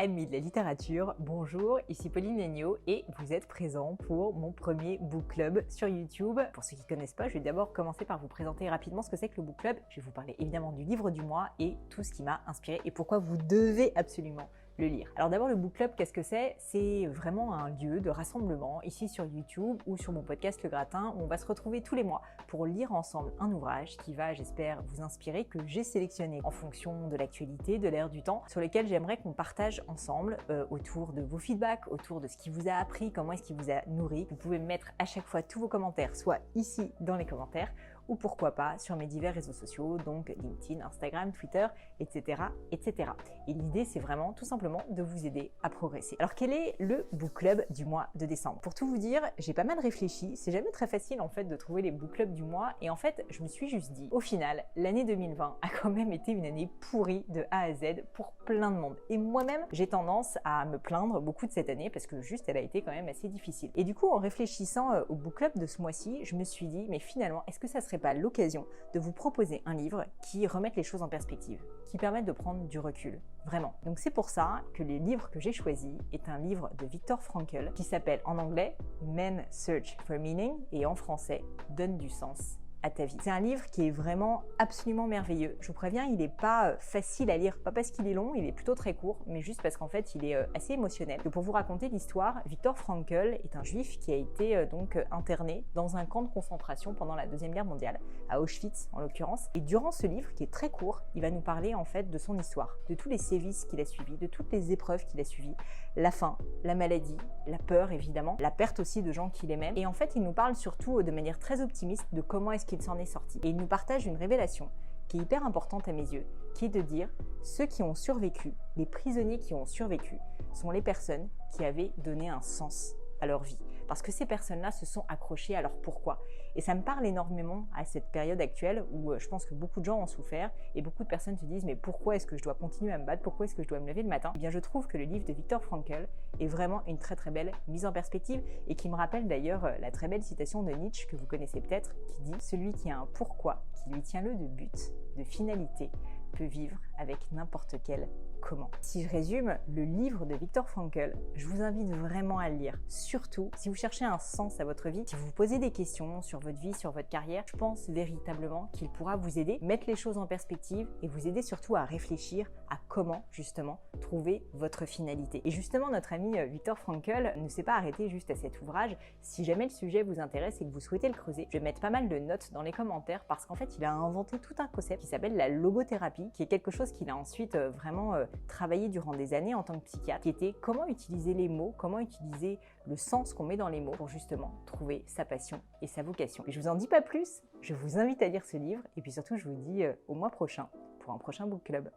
Amis de la littérature, bonjour, ici Pauline Legnaud et vous êtes présents pour mon premier book club sur YouTube. Pour ceux qui ne connaissent pas, je vais d'abord commencer par vous présenter rapidement ce que c'est que le book club. Je vais vous parler évidemment du livre du mois et tout ce qui m'a inspiré et pourquoi vous devez absolument le lire. Alors d'abord, le book club, qu'est-ce que c'est? C'est vraiment un lieu de rassemblement ici sur YouTube ou sur mon podcast Le Gratin où on va se retrouver tous les mois pour lire ensemble un ouvrage qui va, j'espère, vous inspirer, que j'ai sélectionné en fonction de l'actualité, de l'air du temps, sur lequel j'aimerais qu'on partage ensemble autour de vos feedbacks, autour de ce qui vous a appris, comment est-ce qui vous a nourri. Vous pouvez mettre à chaque fois tous vos commentaires, soit ici dans les commentaires, ou pourquoi pas sur mes divers réseaux sociaux, donc LinkedIn, Instagram, Twitter, etc. etc. Et l'idée, c'est vraiment tout simplement de vous aider à progresser. Alors quel est le book club du mois de décembre? Pour tout vous dire, j'ai pas mal réfléchi, c'est jamais très facile en fait de trouver les book clubs du mois, et en fait je me suis juste dit, au final, l'année 2020 a quand même été une année pourrie de A à Z pour plein de monde. Et moi-même, j'ai tendance à me plaindre beaucoup de cette année parce que juste elle a été quand même assez difficile. Et du coup, en réfléchissant au book club de ce mois-ci, je me suis dit, mais finalement, est-ce que ça serait pas l'occasion de vous proposer un livre qui remette les choses en perspective, qui permette de prendre du recul, vraiment. Donc c'est pour ça que le livre que j'ai choisi est un livre de Viktor Frankl qui s'appelle en anglais Men Search for Meaning et en français Donne du sens à ta vie. C'est un livre qui est vraiment absolument merveilleux. Je vous préviens, il n'est pas facile à lire, pas parce qu'il est long, il est plutôt très court, mais juste parce qu'en fait il est assez émotionnel. Donc pour vous raconter l'histoire, Viktor Frankl est un juif qui a été donc interné dans un camp de concentration pendant la Deuxième Guerre mondiale, à Auschwitz en l'occurrence. Et durant ce livre, qui est très court, il va nous parler en fait de son histoire, de tous les sévices qu'il a suivis, de toutes les épreuves qu'il a suivies, la faim, la maladie, la peur évidemment, la perte aussi de gens qu'il aimait. Et en fait, il nous parle surtout de manière très optimiste de comment est-ce qu'il s'en est sorti. Et il nous partage une révélation qui est hyper importante à mes yeux, qui est de dire ceux qui ont survécu, les prisonniers qui ont survécu, sont les personnes qui avaient donné un sens à leur vie. Parce que ces personnes-là se sont accrochées à leur pourquoi. Et ça me parle énormément à cette période actuelle où je pense que beaucoup de gens ont souffert et beaucoup de personnes se disent mais pourquoi est-ce que je dois continuer à me battre? Pourquoi est-ce que je dois me lever le matin? Eh bien je trouve que le livre de Viktor Frankl est vraiment une très très belle mise en perspective et qui me rappelle d'ailleurs la très belle citation de Nietzsche que vous connaissez peut-être qui dit « Celui qui a un pourquoi, qui lui tient le de but, de finalité, peut vivre avec n'importe quel comment ». Si je résume, le livre de Viktor Frankl, je vous invite vraiment à le lire. Surtout, si vous cherchez un sens à votre vie, si vous vous posez des questions sur votre vie, sur votre carrière, je pense véritablement qu'il pourra vous aider, mettre les choses en perspective et vous aider surtout à réfléchir à comment, justement, trouver votre finalité. Et justement, notre ami Viktor Frankl ne s'est pas arrêté juste à cet ouvrage. Si jamais le sujet vous intéresse et que vous souhaitez le creuser, je vais mettre pas mal de notes dans les commentaires parce qu'en fait, il a inventé tout un concept qui s'appelle la logothérapie, qui est quelque chose qu'il a ensuite vraiment travaillé durant des années en tant que psychiatre, qui était comment utiliser les mots, comment utiliser le sens qu'on met dans les mots pour justement trouver sa passion et sa vocation. Et je vous en dis pas plus, je vous invite à lire ce livre et puis surtout je vous dis au mois prochain pour un prochain book club.